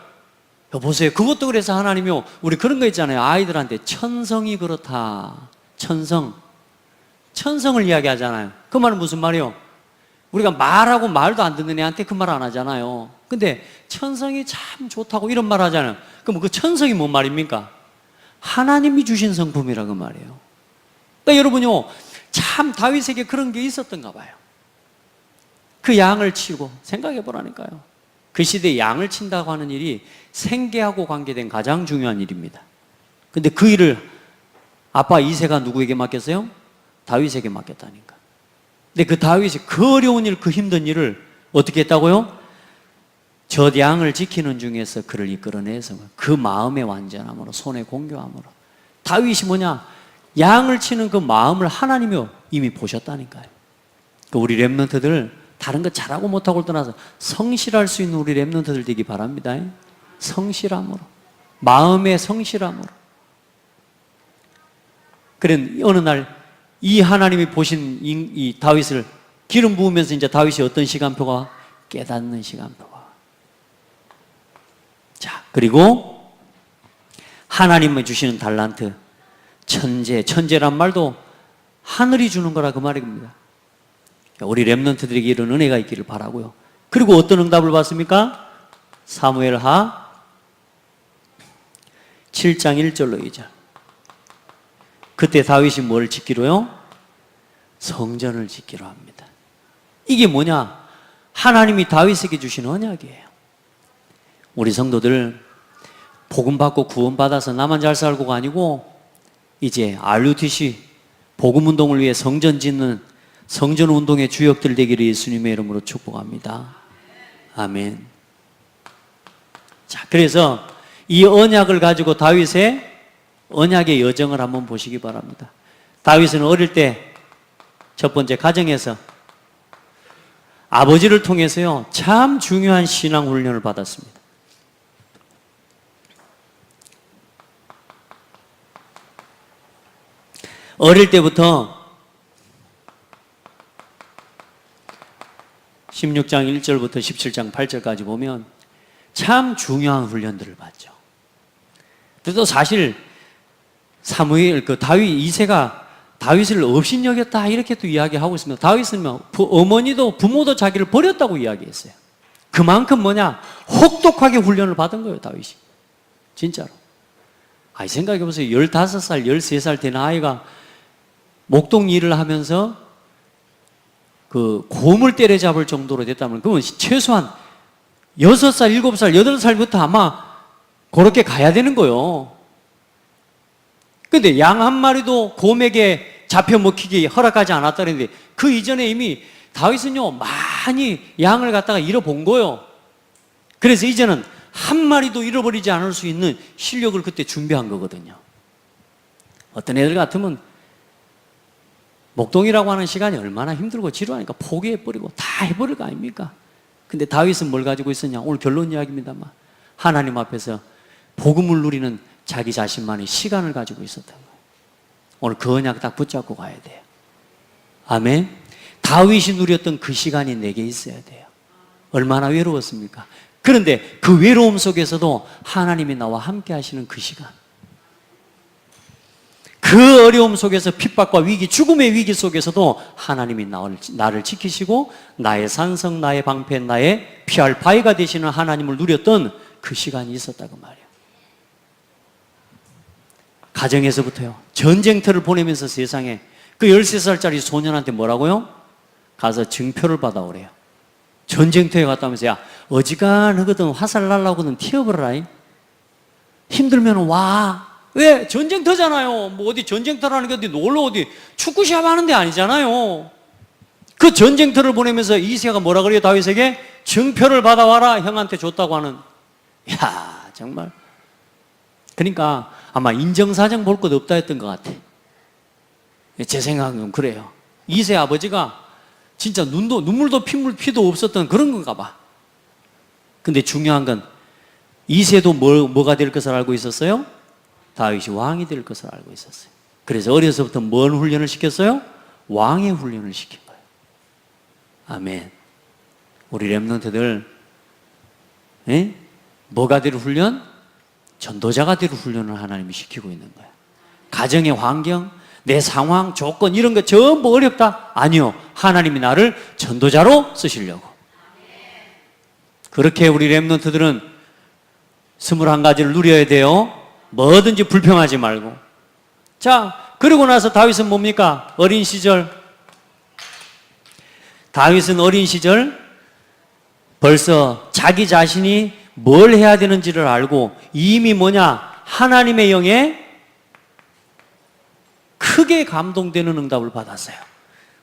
Speaker 1: 보세요. 그것도 그래서 하나님이요, 우리 그런 거 있잖아요. 아이들한테 천성이 그렇다. 천성을 이야기하잖아요. 그 말은 무슨 말이요? 우리가 말하고 말도 안 듣는 애한테 그 말 안 하잖아요. 근데 천성이 참 좋다고 이런 말 하잖아요. 그럼 그 천성이 뭔 말입니까? 하나님이 주신 성품이라고 말이에요. 그러니까 여러분요, 참 다윗에게 그런 게 있었던가 봐요. 그 양을 치고, 생각해 보라니까요. 그 시대에 양을 친다고 하는 일이 생계하고 관계된 가장 중요한 일입니다. 근데 그 일을 아빠 이새가 누구에게 맡겼어요? 다윗에게 맡겼다니까. 근데 그 다윗이 그 어려운 일, 그 힘든 일을 어떻게 했다고요? 저 양을 지키는 중에서 그를 이끌어내서 그 마음의 완전함으로, 손의 공교함으로. 다윗이 뭐냐? 양을 치는 그 마음을 하나님이 이미 보셨다니까요. 우리 렘넌트들 다른 거 잘하고 못하고를 떠나서 성실할 수 있는 우리 렘넌트들 되기 바랍니다. 성실함으로, 마음의 성실함으로. 그래, 어느 날 이 하나님이 보신 이 다윗을 기름 부으면서 이제 다윗이 어떤 시간표가? 깨닫는 시간표가. 자, 그리고 하나님이 주시는 달란트, 천재란 말도 하늘이 주는 거라 그 말입니다. 우리 렘넌트들에게 이런 은혜가 있기를 바라고요. 그리고 어떤 응답을 받습니까? 사무엘하 7장 1절로 2절. 그때 다윗이 뭘 짓기로요? 성전을 짓기로 합니다. 이게 뭐냐? 하나님이 다윗에게 주신 언약이에요. 우리 성도들 복음 받고 구원 받아서 나만 잘 살고가 아니고 이제 RUTC 복음 운동을 위해 성전 짓는 성전 운동의 주역들 되기를 예수님의 이름으로 축복합니다. 아멘. 자, 그래서 이 언약을 가지고 다윗의 언약의 여정을 한번 보시기 바랍니다. 다윗은 어릴 때 첫 번째 가정에서 아버지를 통해서요, 참 중요한 신앙 훈련을 받았습니다. 어릴 때부터 16장 1절부터 17장 8절까지 보면 참 중요한 훈련들을 받죠. 그래도 사실 사무엘, 다윗 2세가 다윗을 업신여겼다 이렇게 또 이야기하고 있습니다. 다윗은 어머니도 부모도 자기를 버렸다고 이야기했어요. 그만큼 혹독하게 훈련을 받은 거예요, 다윗이. 진짜로. 생각해보세요. 15살, 13살 된 아이가 목동 일을 하면서 곰을 때려잡을 정도로 됐다면 그건 최소한 6살, 7살, 8살부터 아마 그렇게 가야 되는 거예요. 근데 양 한 마리도 곰에게 잡혀 먹히기 허락하지 않았다는데 그 이전에 이미 다윗은요, 많이 양을 갖다가 잃어본 거예요. 그래서 이제는 한 마리도 잃어버리지 않을 수 있는 실력을 그때 준비한 거거든요. 어떤 애들 같으면 목동이라고 하는 시간이 얼마나 힘들고 지루하니까 포기해버리고 다 해버릴 거 아닙니까? 근데 다윗은 뭘 가지고 있었냐? 오늘 결론 이야기입니다만 하나님 앞에서 복음을 누리는 자기 자신만의 시간을 가지고 있었던 거예요. 오늘 그 언약 딱 붙잡고 가야 돼요. 아멘. 다윗이 누렸던 그 시간이 내게 있어야 돼요. 얼마나 외로웠습니까? 그런데 그 외로움 속에서도 하나님이 나와 함께 하시는 그 시간, 그 어려움 속에서 핍박과 위기, 죽음의 위기 속에서도 하나님이 나를 지키시고 나의 산성, 나의 방패, 나의 피할 바위가 되시는 하나님을 누렸던 그 시간이 있었다고 말이에요. 가정에서부터요, 전쟁터를 보내면서 세상에 그 13살짜리 소년한테 뭐라고요? 가서 증표를 받아오래요. 전쟁터에 갔다 오면서 야, 어지간하거든 화살 날라오거든 튀어버려라. 힘들면 와. 왜? 전쟁터잖아요. 뭐 어디 전쟁터라는 게 어디 놀러 어디 축구 시합 하는 데 아니잖아요. 그 전쟁터를 보내면서 이새가 뭐라 그래요? 다윗에게 증표를 받아와라 형한테 줬다고 하는. 야, 정말. 그러니까 아마 인정사정 볼 것 없다 했던 것 같아. 제 생각은 그래요. 이새 아버지가 진짜 눈물도 피도 없었던 그런 건가 봐. 근데 중요한 건 이새도 뭐가 될 것을 알고 있었어요? 다윗이 왕이 될 것을 알고 있었어요. 그래서 어려서부터 뭔 훈련을 시켰어요? 왕의 훈련을 시킨 거예요. 아멘. 우리 렘넌트들 뭐가 될 훈련? 전도자가 될 훈련을 하나님이 시키고 있는 거예요. 가정의 환경, 내 상황, 조건 이런 거 전부 어렵다? 아니요. 하나님이 나를 전도자로 쓰시려고. 그렇게 우리 렘넌트들은 21가지를 누려야 돼요. 뭐든지 불평하지 말고. 자, 그러고 나서 다윗은 뭡니까? 어린 시절. 다윗은 어린 시절 벌써 자기 자신이 뭘 해야 되는지를 알고 이미 하나님의 영에 크게 감동되는 응답을 받았어요.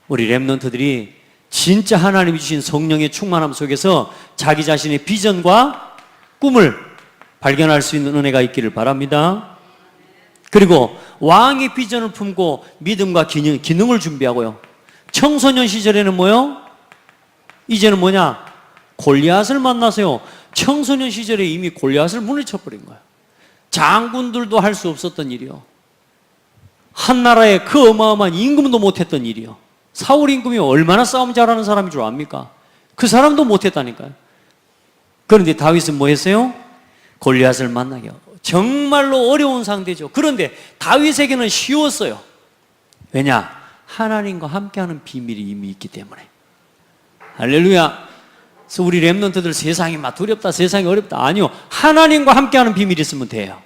Speaker 1: 우리 렘넌트들이 진짜 하나님이 주신 성령의 충만함 속에서 자기 자신의 비전과 꿈을 발견할 수 있는 은혜가 있기를 바랍니다. 그리고 왕의 비전을 품고 믿음과 기능을 준비하고요. 청소년 시절에는 뭐요? 이제는 골리앗을 만나서요. 청소년 시절에 이미 골리앗을 물리쳐버린 거예요. 장군들도 할 수 없었던 일이요. 한 나라에 그 어마어마한 임금도 못했던 일이요. 사울 임금이 얼마나 싸움 잘하는 사람인 줄 압니까? 그 사람도 못했다니까요. 그런데 다윗은 뭐 했어요? 골리앗을 만나게 하고. 정말로 어려운 상대죠. 그런데 다윗에게는 쉬웠어요. 왜냐? 하나님과 함께하는 비밀이 이미 있기 때문에. 할렐루야. 그래서 우리 렘넌트들 세상이 막 두렵다, 세상이 어렵다. 아니요. 하나님과 함께하는 비밀이 있으면 돼요.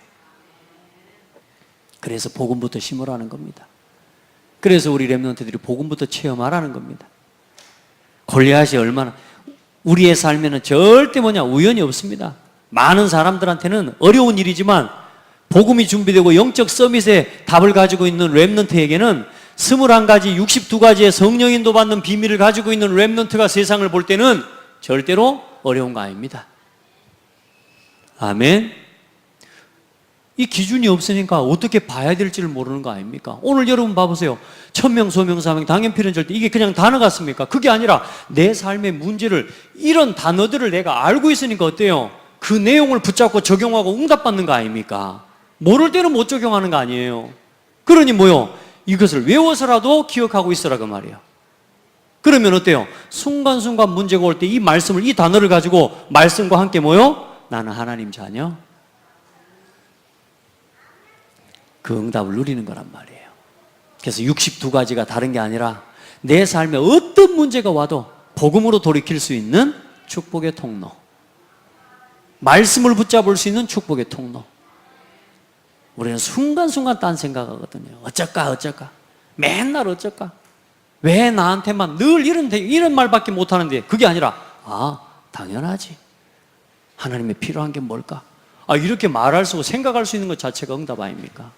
Speaker 1: 그래서 복음부터 심으라는 겁니다. 그래서 우리 렘넌트들이 복음부터 체험하라는 겁니다. 골리앗이 얼마나, 우리의 삶에는 절대 우연이 없습니다. 많은 사람들한테는 어려운 일이지만 복음이 준비되고 영적 서밋의 답을 가지고 있는 렘넌트에게는 21가지, 62가지의 성령 인도 받는 비밀을 가지고 있는 렘넌트가 세상을 볼 때는 절대로 어려운 거 아닙니다. 아멘. 이 기준이 없으니까 어떻게 봐야 될지를 모르는 거 아닙니까? 오늘 여러분 봐보세요. 천명, 소명, 사명, 당연, 필연, 절대 이게 그냥 단어 같습니까? 그게 아니라 내 삶의 문제를 이런 단어들을 내가 알고 있으니까 어때요? 그 내용을 붙잡고 적용하고 응답받는 거 아닙니까? 모를 때는 못 적용하는 거 아니에요. 그러니 뭐요? 이것을 외워서라도 기억하고 있으라 그 말이에요. 그러면 어때요? 순간순간 문제가 올 때 이 말씀을, 이 단어를 가지고 말씀과 함께 뭐요? 나는 하나님 자녀. 그 응답을 누리는 거란 말이에요. 그래서 62가지가 다른 게 아니라 내 삶에 어떤 문제가 와도 복음으로 돌이킬 수 있는 축복의 통로, 말씀을 붙잡을 수 있는 축복의 통로. 우리는 순간순간 딴 생각하거든요. 어쩔까 어쩔까, 맨날 어쩔까, 왜 나한테만 늘 이런 말밖에 못하는데, 그게 아니라 당연하지, 하나님의 필요한 게 뭘까, 이렇게 말할 수, 생각할 수 있는 것 자체가 응답 아닙니까?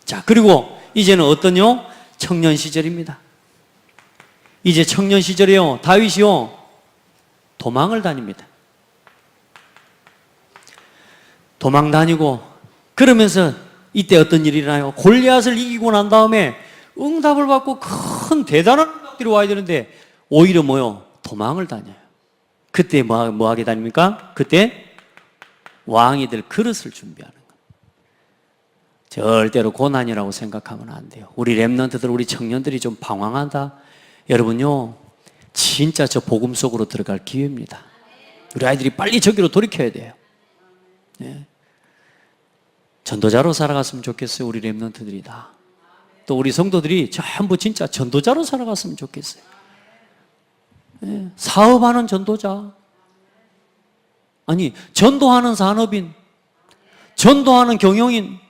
Speaker 1: 자, 그리고 이제는 어떠냐? 청년 시절입니다. 이제 청년 시절에요, 다윗이요, 도망을 다닙니다. 도망 다니고, 그러면서 이때 어떤 일이 일어나요? 골리앗을 이기고 난 다음에 응답을 받고 큰 대단한 응답들이 와야 되는데 오히려 뭐요? 도망을 다녀요. 그때 뭐 하게 다닙니까? 그때 왕이 될 그릇을 준비하는 거예요. 절대로 고난이라고 생각하면 안 돼요. 우리 렘넌트들, 우리 청년들이 좀 방황한다. 여러분요, 진짜 저 복음 속으로 들어갈 기회입니다. 우리 아이들이 빨리 저기로 돌이켜야 돼요. 네. 전도자로 살아갔으면 좋겠어요. 우리 렘넌트들이 다. 또 우리 성도들이 전부 진짜 전도자로 살아갔으면 좋겠어요. 네. 사업하는 전도자, 아니 전도하는 산업인, 전도하는 경영인,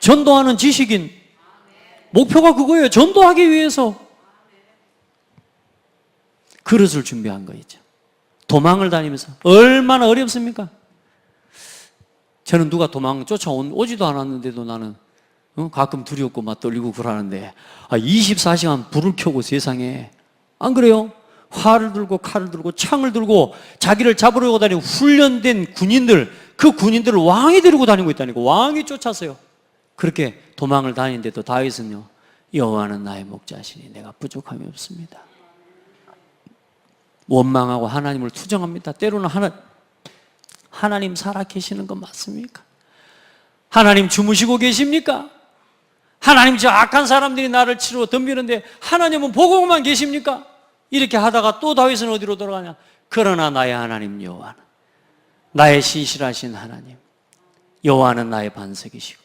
Speaker 1: 전도하는 지식인. 목표가 그거예요. 전도하기 위해서 그릇을 준비한 거죠. 도망을 다니면서. 얼마나 어렵습니까? 저는 누가 도망 쫓아오지도 않았는데도 나는 가끔 두렵고 막 떨리고 그러는데 24시간 불을 켜고 세상에, 안 그래요? 활을 들고 칼을 들고 창을 들고 자기를 잡으려고 다니는 훈련된 군인들, 그 군인들을 왕이 데리고 다니고 있다니까. 왕이 쫓았어요. 그렇게 도망을 다니는데도 다윗은요, 여호와는 나의 목자시니 내가 부족함이 없습니다. 원망하고 하나님을 투정합니다. 때로는 하나님 살아 계시는 거 맞습니까? 하나님 주무시고 계십니까? 하나님 저 악한 사람들이 나를 치러 덤비는데 하나님은 보고만 계십니까? 이렇게 하다가 또 다윗은 어디로 돌아가냐? 그러나 나의 하나님 여호와는, 나의 신실하신 하나님 여호와는 나의 반석이시고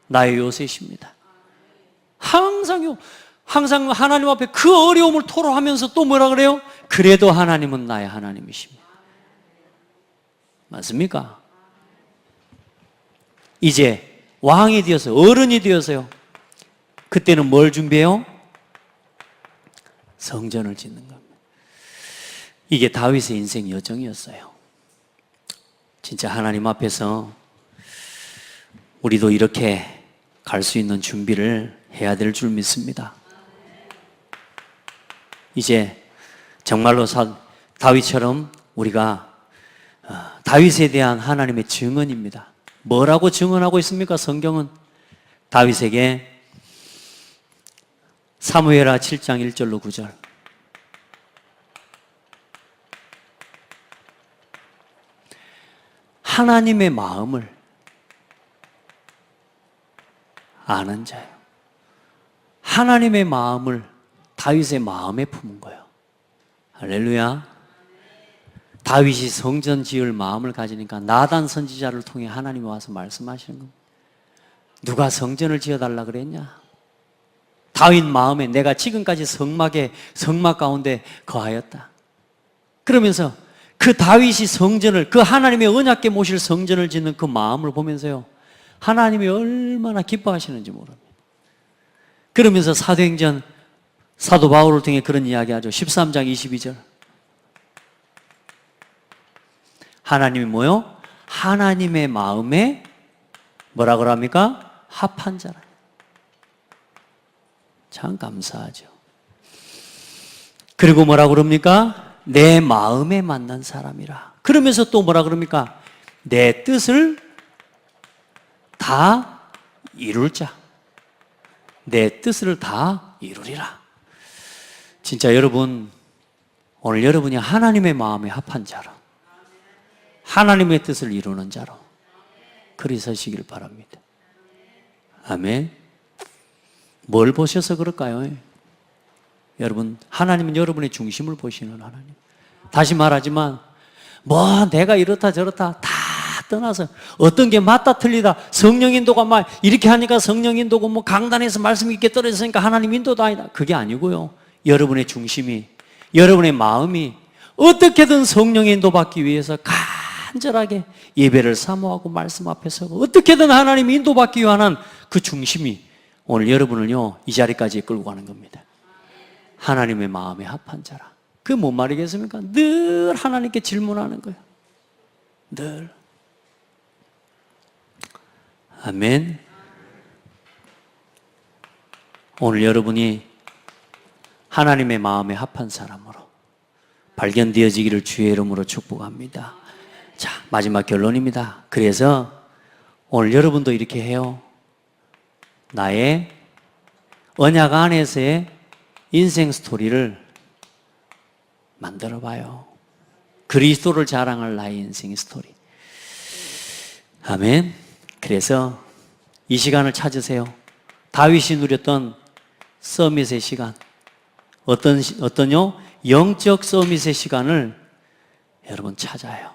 Speaker 1: 나의 요새십니다. 항상 하나님 앞에 그 어려움을 토로하면서 또 뭐라 그래요? 그래도 하나님은 나의 하나님이십니다. 맞습니까? 이제 왕이 되어서, 어른이 되어서요, 그때는 뭘 준비해요? 성전을 짓는 겁니다. 이게 다윗의 인생 여정이었어요. 진짜 하나님 앞에서 우리도 이렇게 갈 수 있는 준비를 해야 될 줄 믿습니다. 이제 정말로 다윗처럼 우리가 다윗에 대한 하나님의 증언입니다. 뭐라고 증언하고 있습니까? 성경은 다윗에게 사무엘하 7장 1절로 9절, 하나님의 마음을 아는 자요. 하나님의 마음을 다윗의 마음에 품은 거예요. 할렐루야. 다윗이 성전 지을 마음을 가지니까 나단 선지자를 통해 하나님이 와서 말씀하시는 겁니다. 누가 성전을 지어달라 그랬냐? 다윗 마음에 내가 지금까지 성막 가운데 거하였다. 그러면서 그 다윗이 성전을, 그 하나님의 언약궤 모실 성전을 짓는 그 마음을 보면서요, 하나님이 얼마나 기뻐하시는지 모릅니다. 그러면서 사도행전 사도 바울을 통해 그런 이야기하죠. 13장 22절. 하나님이 뭐요? 하나님의 마음에 뭐라 그럽니까? 합한 자라. 참 감사하죠. 그리고 뭐라 그럽니까? 내 마음에 맞는 사람이라. 그러면서 또 뭐라 그럽니까? 내 뜻을 다 이룰 자. 내 뜻을 다 이루리라. 진짜 여러분, 오늘 여러분이 하나님의 마음에 합한 자로, 하나님의 뜻을 이루는 자로 그리 서시길 바랍니다. 아멘. 뭘 보셔서 그럴까요? 여러분, 하나님은 여러분의 중심을 보시는 하나님. 다시 말하지만 내가 이렇다 저렇다 다 떠나서 어떤 게 맞다 틀리다 성령 인도가 막 이렇게 하니까 성령 인도고 강단에서 말씀이 있게 떨어졌으니까 하나님 인도도 아니다. 그게 아니고요. 여러분의 중심이, 여러분의 마음이 어떻게든 성령의 인도받기 위해서 간절하게 예배를 사모하고 말씀 앞에 서고 어떻게든 하나님 인도받기 위한 그 중심이 오늘 여러분을요 이 자리까지 끌고 가는 겁니다. 하나님의 마음에 합한 자라. 그게 뭔 말이겠습니까? 늘 하나님께 질문하는 거예요. 늘. 아멘. 오늘 여러분이 하나님의 마음에 합한 사람으로 발견되어지기를 주의 이름으로 축복합니다. 자, 마지막 결론입니다. 그래서 오늘 여러분도 이렇게 해요. 나의 언약 안에서의 인생 스토리를 만들어 봐요. 그리스도를 자랑할 나의 인생 스토리. 아멘. 그래서 이 시간을 찾으세요. 다윗이 누렸던 서밋의 시간. 어떤요? 영적 서밋의 시간을 여러분 찾아요.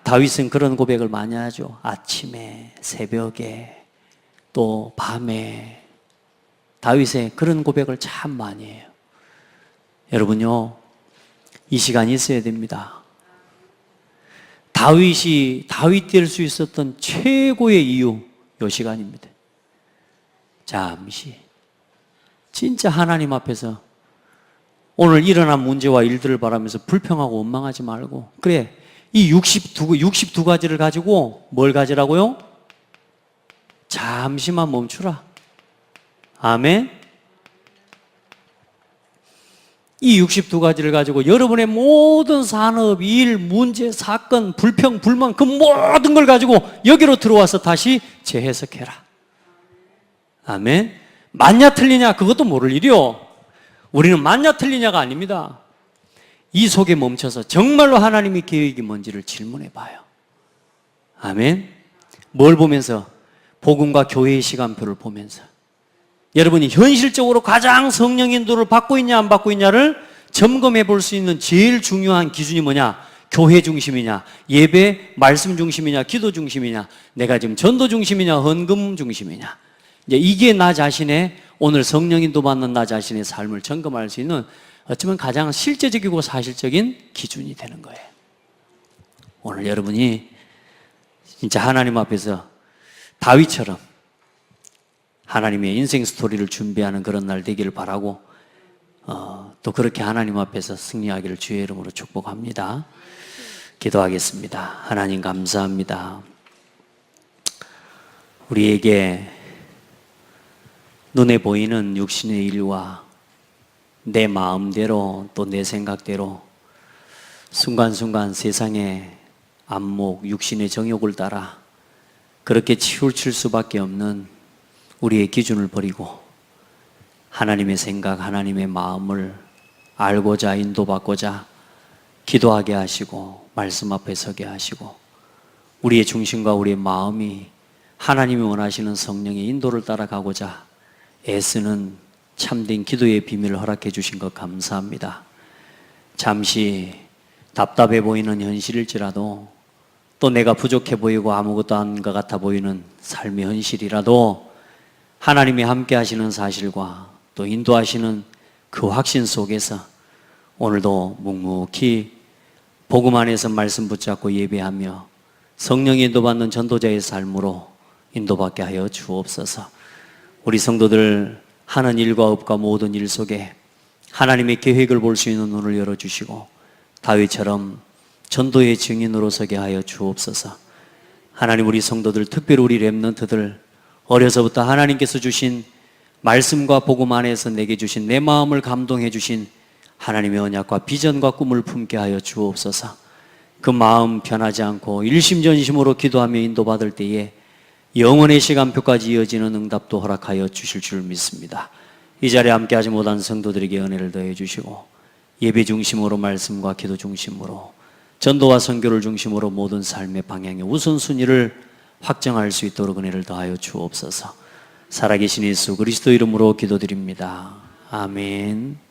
Speaker 1: 다윗은 그런 고백을 많이 하죠. 아침에, 새벽에, 또 밤에. 다윗의 그런 고백을 참 많이 해요. 여러분요, 이 시간이 있어야 됩니다. 다윗이 다윗 될 수 있었던 최고의 이유, 이 시간입니다. 잠시 진짜 하나님 앞에서 오늘 일어난 문제와 일들을 바라면서 불평하고 원망하지 말고, 그래, 이 62가지를 가지고 뭘 가지라고요? 잠시만 멈추라. 아멘. 이 62가지를 가지고 여러분의 모든 산업, 일, 문제, 사건, 불평, 불만 그 모든 걸 가지고 여기로 들어와서 다시 재해석해라. 아멘. 맞냐 틀리냐 그것도 모를 일이요. 우리는 맞냐 틀리냐가 아닙니다. 이 속에 멈춰서 정말로 하나님의 계획이 뭔지를 질문해 봐요. 아멘. 뭘 보면서? 복음과 교회의 시간표를 보면서 여러분이 현실적으로 가장 성령 인도를 받고 있냐 안 받고 있냐를 점검해 볼 수 있는 제일 중요한 기준이 뭐냐? 교회 중심이냐, 예배 말씀 중심이냐, 기도 중심이냐, 내가 지금 전도 중심이냐, 헌금 중심이냐. 이제 이게 나 자신의 오늘 성령 인도 받는 나 자신의 삶을 점검할 수 있는 어쩌면 가장 실제적이고 사실적인 기준이 되는 거예요. 오늘 여러분이 진짜 하나님 앞에서 다윗처럼 하나님의 인생 스토리를 준비하는 그런 날 되기를 바라고 또 그렇게 하나님 앞에서 승리하기를 주의 이름으로 축복합니다. 기도하겠습니다. 하나님 감사합니다. 우리에게 눈에 보이는 육신의 일과 내 마음대로 또 내 생각대로 순간순간 세상의 안목, 육신의 정욕을 따라 그렇게 치우칠 수밖에 없는 우리의 기준을 버리고 하나님의 생각, 하나님의 마음을 알고자 인도받고자 기도하게 하시고 말씀 앞에 서게 하시고 우리의 중심과 우리의 마음이 하나님이 원하시는 성령의 인도를 따라가고자 애쓰는 참된 기도의 비밀을 허락해 주신 것 감사합니다. 잠시 답답해 보이는 현실일지라도 또 내가 부족해 보이고 아무것도 아닌 것 같아 보이는 삶의 현실이라도 하나님이 함께 하시는 사실과 또 인도하시는 그 확신 속에서 오늘도 묵묵히 복음 안에서 말씀 붙잡고 예배하며 성령의 인도받는 전도자의 삶으로 인도받게 하여 주옵소서. 우리 성도들 하는 일과 업과 모든 일 속에 하나님의 계획을 볼 수 있는 눈을 열어주시고 다윗처럼 전도의 증인으로 서게 하여 주옵소서. 하나님 우리 성도들 특별히 우리 렘넌트들 어려서부터 하나님께서 주신 말씀과 복음 안에서 내게 주신 내 마음을 감동해 주신 하나님의 언약과 비전과 꿈을 품게 하여 주옵소서. 그 마음 변하지 않고 일심전심으로 기도하며 인도받을 때에 영원의 시간표까지 이어지는 응답도 허락하여 주실 줄 믿습니다. 이 자리에 함께하지 못한 성도들에게 은혜를 더해 주시고 예배 중심으로 말씀과 기도 중심으로 전도와 선교를 중심으로 모든 삶의 방향의 우선순위를 확정할 수 있도록 은혜를 더하여 주옵소서. 살아계신 예수 그리스도 이름으로 기도드립니다. 아멘.